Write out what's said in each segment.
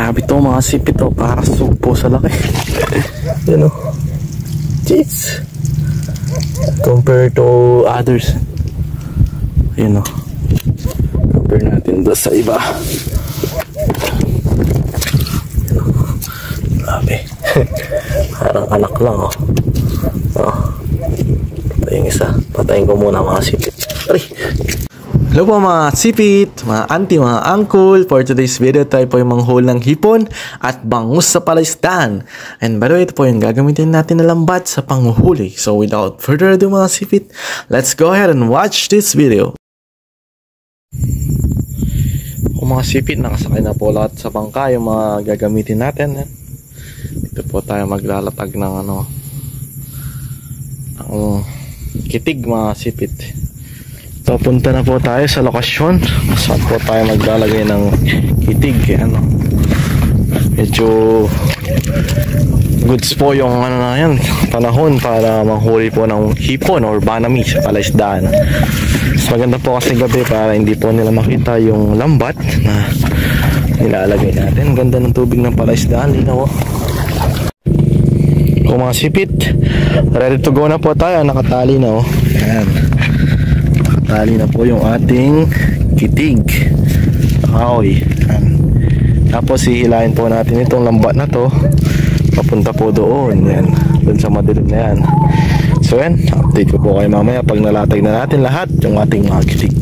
Grabe to mga sipit to, para sugpo sa laki. Yan o. Jeez. Compared to others. Yan o. Compare natin doon sa iba. Grabe. Parang anak lang o. Ito yung isa. Patayin ko muna mga sipit. Aray! Hello po mga sipit, mga auntie, mga uncle. For today's video, tayo po yung manghul ng hipon at bangus sa palaisdaan. And by the way, ito po yung gagamitin natin na lambat sa panghuli. So without further ado mga sipit, let's go ahead and watch this video. Kung mga sipit, nakasakay na po lahat sa bangka yung mga gagamitin natin. Dito po tayo maglalatag ng ang kitig mga sipit. Papunta na po tayo sa lokasyon. Saan po tayo maglalagay ng kitig. Medyo goods po yung na yan, panahon para manghuli po ng hipon or banami sa palaisdaan. Mas maganda po kasi gabi para hindi po nila makita yung lambat na nilalagay natin. Ganda ng tubig ng palaisdaan. Linaw. Kung mga sipit, ready to go na po tayo. Nakatali na Ayan. Tali na po yung ating kitig. Kahoy. Tapos hihilahin po natin itong lambat na to papunta po doon. Yan. Doon sa madilim na yan. So yan, update ko po kayo mamaya pag nalatag na natin lahat yung ating mga kitig.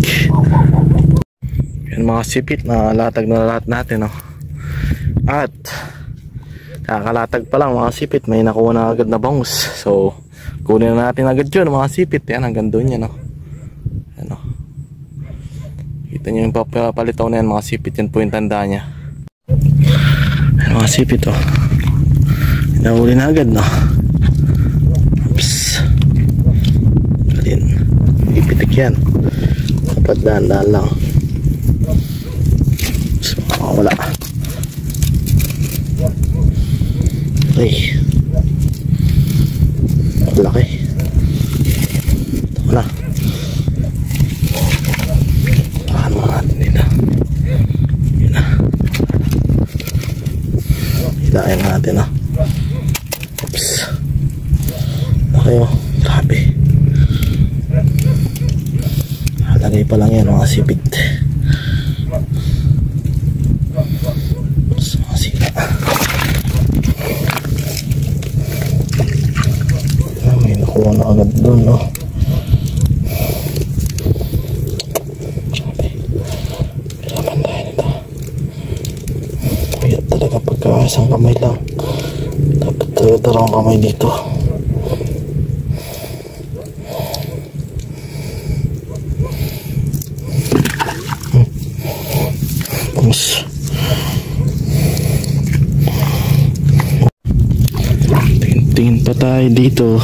Yan mga sipit, nalatag na lahat natin. At kakalatag pa lang mga sipit, may nakuha na agad na bangus. So kunin na natin agad yun mga sipit. Yan, hanggang doon yan. Kita nyo yung papalitaw na yan mga sipit. Yan po yung tanda nya. Yan mga sipit Nahuli na agad Oops. Kalin. Ipitik yan. Dapat dahan-dahan lang. Oops, wala. Ay. Laki. Wala. Hilahin natin Oops. Okay grabe. Halagay pa lang yan mga sipit. Oops, mga sila. May nakuha na agad doon talaga pagka isang kamay lang. Dapat dalawang kamay dito. Bangus. Tingin pa tayo dito.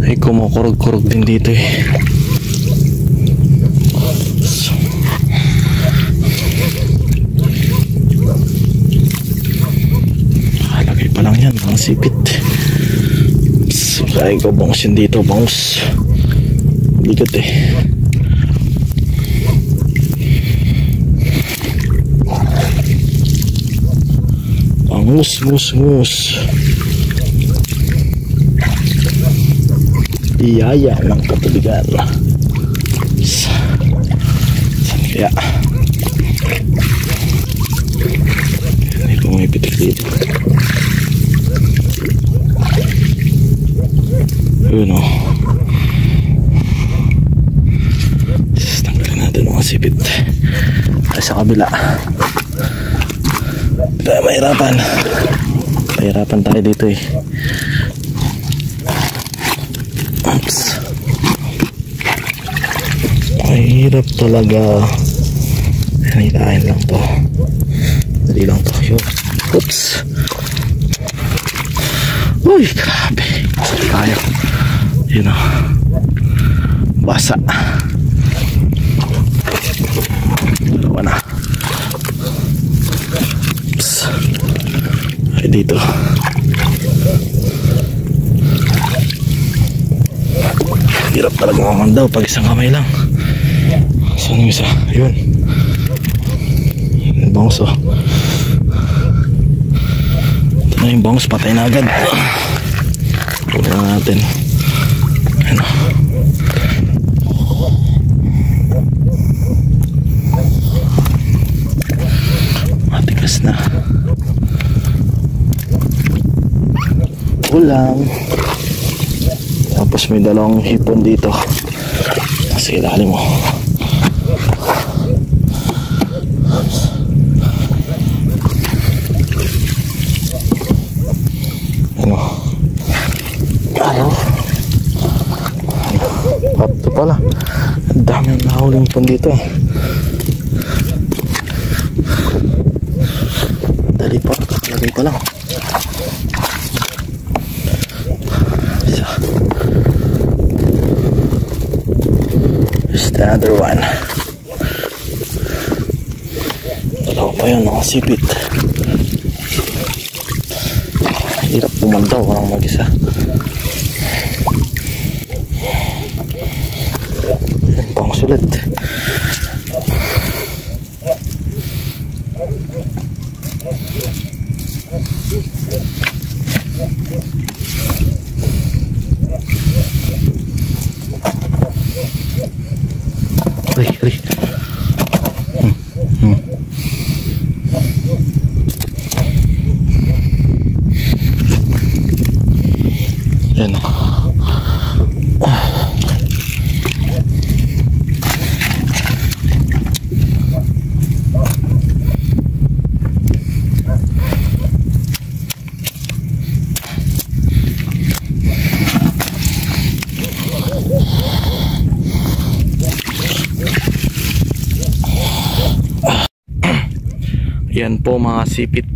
Ay kumukurog-kurog din dito Yan mga sipit. Kaya ko bangus yun dito. Bangus bigat Bangus iyaya ng katubigan. Saan kaya hindi ko may pitik dito. Yun tanggalin natin mga sipit. Ay sa kabila kaya mahirapan tayo dito Oops. Mahirap talaga. Hilahin lang to. Dali lang to. Yun. Oops. Uy, grabe. Tayo. Yun basa. Dalawa na. Oops. Ay dito. Hirap talaga mamandaw pag isang kamay lang. Saan yung isa? Yun. Bangus Ito na yung bangus, patay na agad. Puli na natin. Ano. Matigas na. Kulang. Tapos may dalawang hipon dito. Nasa ilalim mo. Ano? Ayaw. Ito pala. Ang dami ng nahuling hipon dito. Dali pa. Lagay pa lang. There's another one. Dalawa pa yun, nakasipit. Hirap pumandaw, walang mag-isa. Yan pang sulit. Ari. Yan. Yan po mga sipit.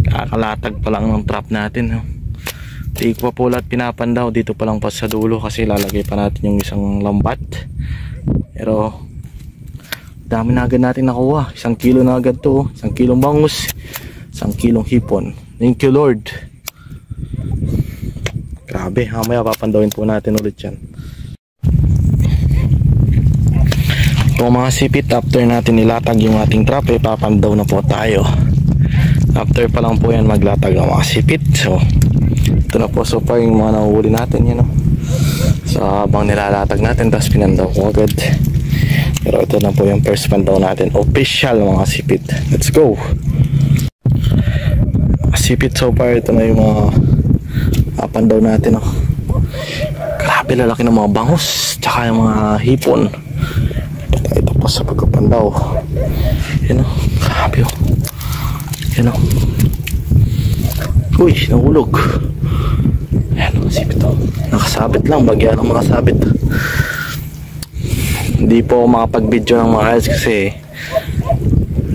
Kakalatag pa lang ng trap natin. Di ko pa po lahat pinapandaw. Dito pa lang pa sa dulo kasi lalagay pa natin yung isang lambat. Pero dami na agad natin nakuha. 1 kilo na agad to. 1 kilong bangus, 1 kilong hipon. Thank you Lord. Grabe, mamaya papandawin po natin ulit yan. So mga sipit, after natin ilatag yung ating trap, papandaw na po tayo. After pa lang po yan maglatag ng mga sipit. So ito na po so far yung mga nahuhuli natin yan, no? So habang nilalatag natin, tapos pinandaw ko agad. Pero ito na po yung first pandaw natin, official mga sipit. Let's go. Sipit so far, ito na yung mga pandaw natin, no? Grabe lalaki ng mga bangus tsaka yung mga hipon. Ito po sa pagkapandaw. Yan, o, grabe, o. Yan, o. Uy, nahulog. Yan, sipit, o. Nakasabit lang, bagyan ang makasabit. Hindi po ako makapag-video ng mga ads kasi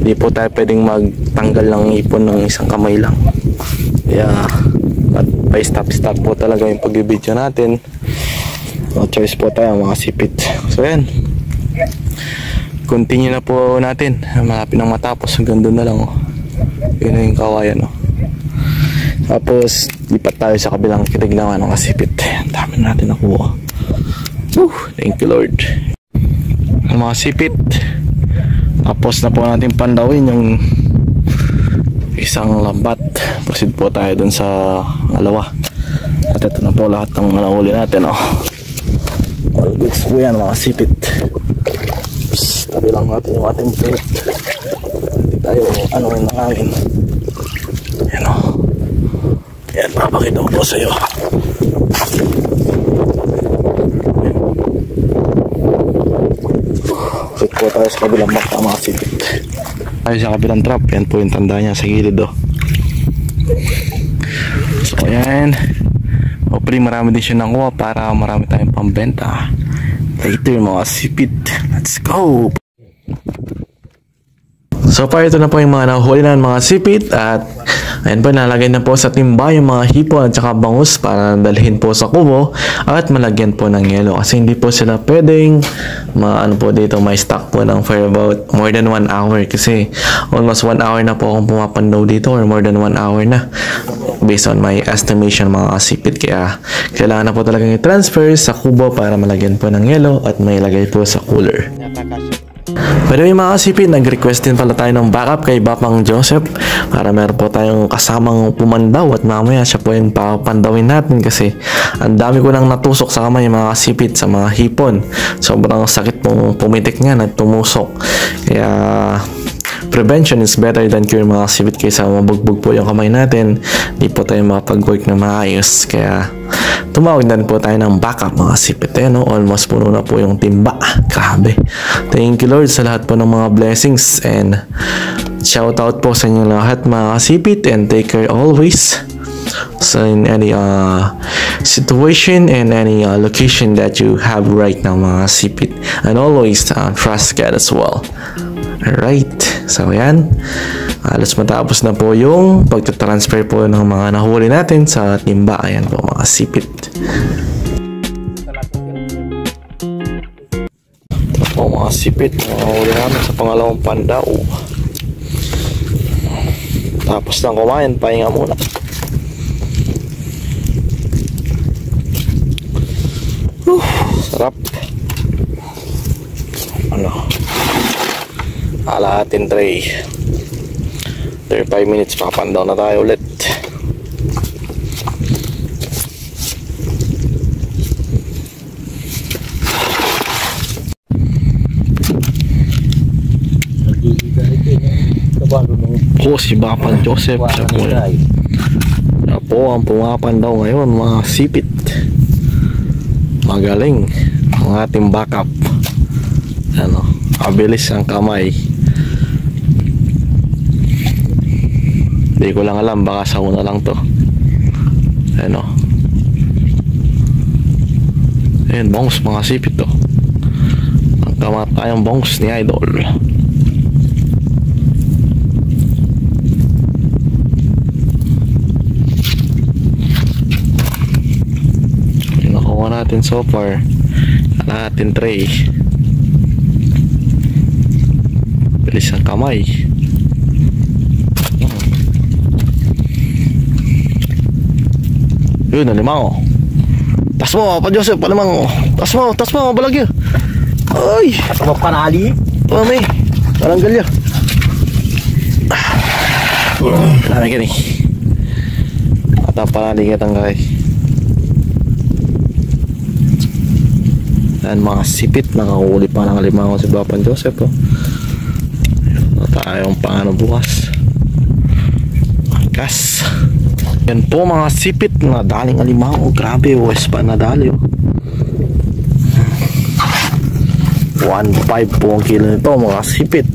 hindi po tayo pwedeng magtanggal ng ipon ng isang kamay lang. Kaya at by stop po talaga yung pag-video natin. No choice po tayo mga sipit. So yan, continue na po natin. Malapit nang matapos, hanggang doon na lang, oh. Yun na yung kawayan, oh. Tapos lipat tayo sa kabilang kitig naman ng kasipit. Ang dami natin nakuha. Thank you Lord. Mga sipit, tapos na po natin pandawin yung isang lambat. Proceed po tayo dun sa alawa. At ito na po lahat ng nahuli natin, oh. All goods po yan mga sipit. Sabi lang natin yung ating plate. Hindi tayo ano yung nangangin. Yan, oh. Yan, papakita ko po sa iyo. Check po tayo sa kabilang baka mga sipit. Tayo sa kabilang trap. Yan po yung tanda niya sa gilid, oh. So yan, hopefully marami din siya nakuha para marami tayong pambenta later mga sipit. Let's go. So far ito na po yung mga nahuli na mga sipit. At ayan po, nalagay na po sa timba yung mga hipon at saka bangus para dalhin po sa kubo at malagyan po ng yelo, kasi hindi po sila pwedeng ano po dito, may stock po ng for about more than 1 hour, kasi almost 1 hour na po akong pumapandaw dito, or more than 1 hour na based on my estimation mga kasipit. Kaya kailangan na po talagang i-transfer sa kubo para malagyan po ng yelo at may lagay po sa cooler. Pero yung mga kasipit, nag-request din pala tayo ng backup kay Bapang Joseph para meron po tayong kasamang pumandaw at mamaya siya po yung papandawin natin kasi ang dami ko nang natusok sa kamay mga kasipit sa mga hipon. Sobrang sakit pong pumitik niyan at tumusok. Kaya prevention is better than cure mga kasipit, kaysa mabugbog po yung kamay natin, di po tayo makapag-work na maayos. Kaya tumawag na po tayo ng backup mga kasipit. No? Almost puno na po yung timba. Grabe. Thank you Lord sa lahat po ng mga blessings, and shout out po sa inyo lahat mga kasipit, and take care always. So in any situation and any location that you have right now mga kasipit, and always trust God as well. Alright, so yan, halos matapos na po yung pagtatransfer po ng mga nahuli natin sa timba. Ayan po mga sipit. Ito po mga sipit, nahuli namin sa pangalawang pandaw. Tapos lang kumain, pahinga muna. Sarap. Ano? Alahatin tray. 35 minutes, papandaw na tayo ulit. Si Bapang Joseph siya po ang pumapandaw ngayon mga sipit. Magaling ang ating backup. Ano, mabilis ang kamay. Hindi ko lang alam, baka sa una lang to. Ano, ayun, bongs mga sipit to. Ang kamatayang bongs ni Idol. Nakuha natin so far natin tray. Bilis ang kamay. Yun, nalimango. Tas mo, pa Joseph, palimango. Tas mo, balagyo. Ay, sama panali. May baranggalyo. Dami ka ni. At ang panali kitang kay. Yan mga sipit, nakahuli pa ng limango si Bapang Joseph. Tayong paano bukas. Angkas. Yan po mga sipit, nadaling alimango. Grabe, west pa nadali. 1.5 po ang kilo nito mga sipit.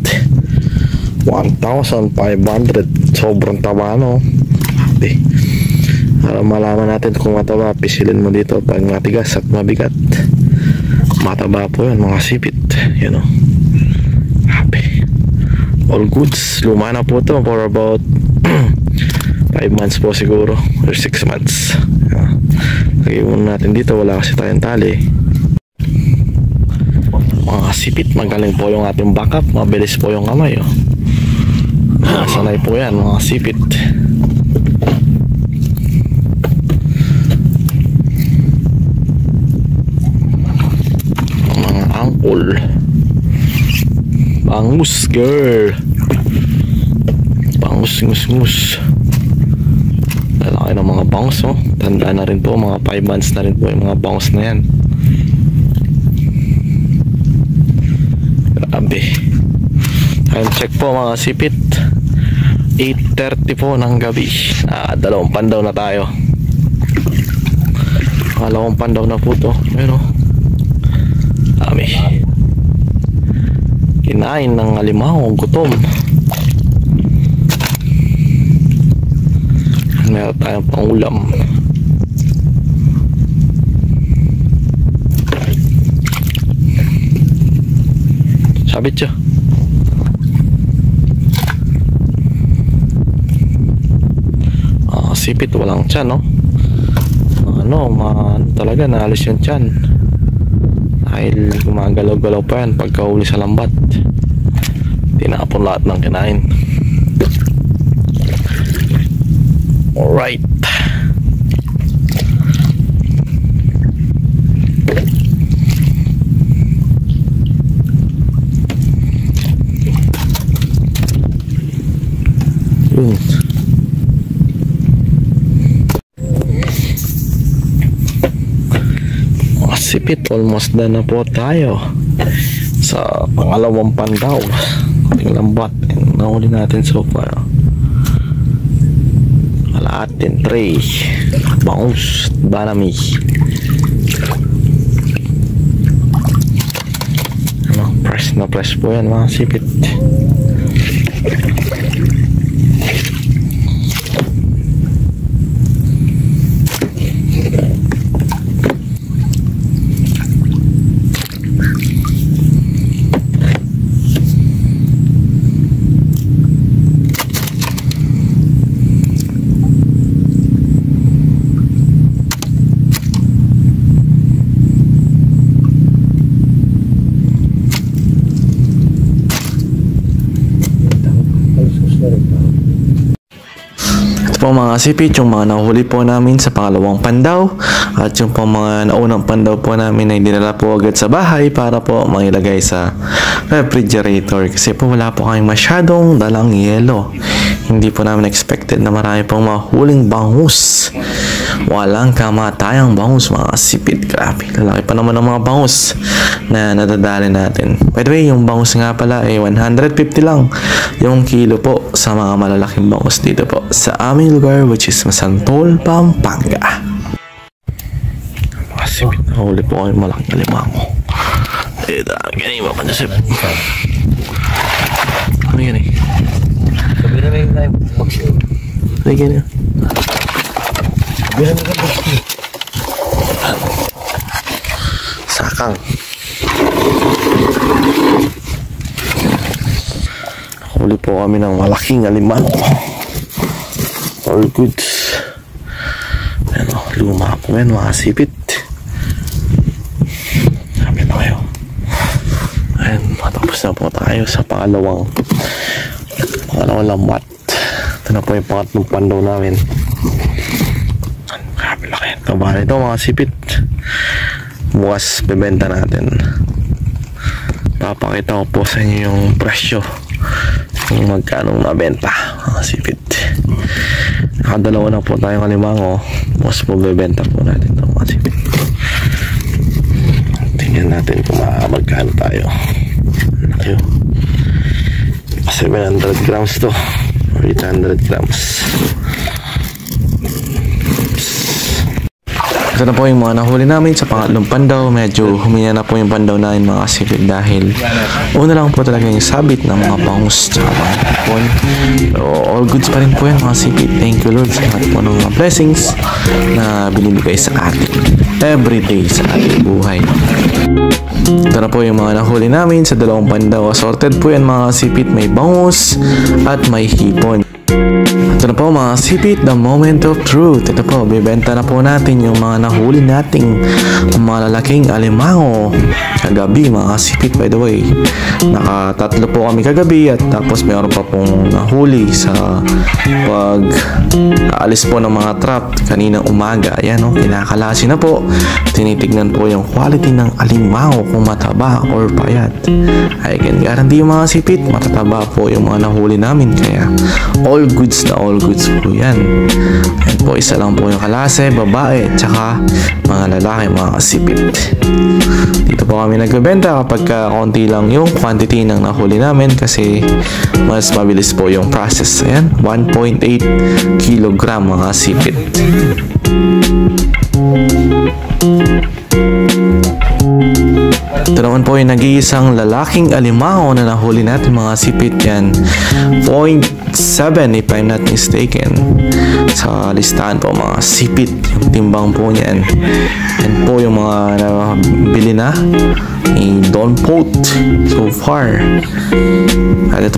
1,500. Sobrang taba, no? Okay. Para malaman natin kung mataba, pisilin mo dito pag matigas at mabigat. Mataba po yan mga sipit. Yan o. Happy. All goods. Luma na po ito for about 5 months po siguro, or 6 months. Lagay muna natin dito, wala kasi tayong tali. Mga sipit, magaling po yung ating backup. Mabilis po yung kamay. Sanay po yan mga sipit. Mga angkol. Bangus girl. Bangus ngus. Lalaki ng mga bangus, oh. Tanda na rin po, mga 5 months na rin po yung mga bangus na yan. Grabe. Time check po mga sipit, 8:30 po ng gabi. Dalawang pandaw na tayo. Dalawang pandaw na po to. Pero dami. Kinain ng alimango, gutom. Meron tayong pangulam. Sabit siya. Sipit, walang tiyan, no? Talaga naalis yung tiyan dahil gumagalaw-galaw pa yan pagkahuli sa lambat. Tinapon lahat ng kinain. Alright. Yun. Sipit, almost done na po tayo sa pangalawang pandaw. Ating lambat. Nahuli natin so far. Kalahatin tray. Bangus. Banami. Ano, press na press po yan mga sipit. Po mga sipit, yung mga nahuli po namin sa pangalawang pandaw at yung po mga naunang pandaw po namin ay dinala po agad sa bahay para po mailagay sa refrigerator kasi po wala po kaming masyadong dalang yelo. Hindi po namin expected na marami pong mahuling bangus. Walang kamatayang bangus mga sipit. Grabe, lalaki pa naman ng mga bangus na nadadali natin. By the way, yung bangus nga pala ay 150 lang yung kilo po sa mga malalaking bangus dito po sa aming lugar, which is Masantol, Pampanga. Mga sipit, nahuli po kami malaking alimango. Ganyan mo pa na sip. Ano yan eh? Sabi na may box yun. Ano ganyan? Sabi na may box yun. Sakang. Huli po kami ng malaking alimango. All goods. Ano, luma po yan mga sipit. Sabi na kayo. Ayan, matapos na po tayo sa pangalawang lambat. Ito na po yung pangatlong pandaw namin. Grabe laki. Ito ba ito mga sipit. Bukas bebenta natin. Papakita ko po sa inyo yung presyo kung magkano nabenta mga sipit. Nakadalawa na po tayong alimango. Bukas po bebenta po natin ito mga sipit. Tingnan natin kung magkano tayo. Laki yun. 700 grams to, 800 grams. Ito na po yung mga nahuli namin sa pangatlong pandaw. Medyo humina na po yung pandaw namin mga sipit dahil una lang po talaga yung sabit ng mga bangus tsaka mga hipon. Pero all goods pa rin po yan mga sipit. Thank you Lord sa lahat po ng mga blessings na binibigay sa atin everyday sa ating buhay. Ito na po yung mga nahuli namin sa dalawang pandaw. Assorted po yan mga sipit. May bangus at may hipon. Ito na po mga sipit, the moment of truth. Ito po, bibenta na po natin yung mga nahuli nating malalaking alimango kagabi mga sipit. By the way, nakatatlo po kami kagabi at tapos mayroon pa pong nahuli sa pag aalis po ng mga trap kaninang umaga. Ayan o, kinakalasi na po. Tinitignan po yung quality ng alimango kung mataba or payat. I can guarantee yung mga sipit, matataba po yung mga nahuli namin. Kaya all goods na all goods po yan. Ayan po, isa lang po yung kalase, babae, tsaka mga lalaki, mga sipit. Dito po kami nagbebenta kapag konti lang yung quantity ng nahuli namin kasi mas mabilis po yung process. Ayan, 1.8 kilogram mga sipit. Ito naman po yung nag-iisang lalaking alimango na nahuli natin mga sipit yan. 0.7 if I'm not mistaken. Sa listahan po mga sipit, yung timbang po niyan. Yan po yung mga nabili na ni Don Pot so far. At ito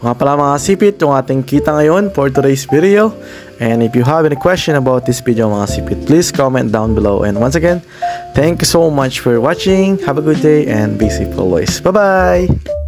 nga pala mga sipit, yung ating kita ngayon for today's video. And if you have any question about this video mga sipit, please comment down below. And once again, thank you so much for watching. Have a good day and be safe always. Bye-bye!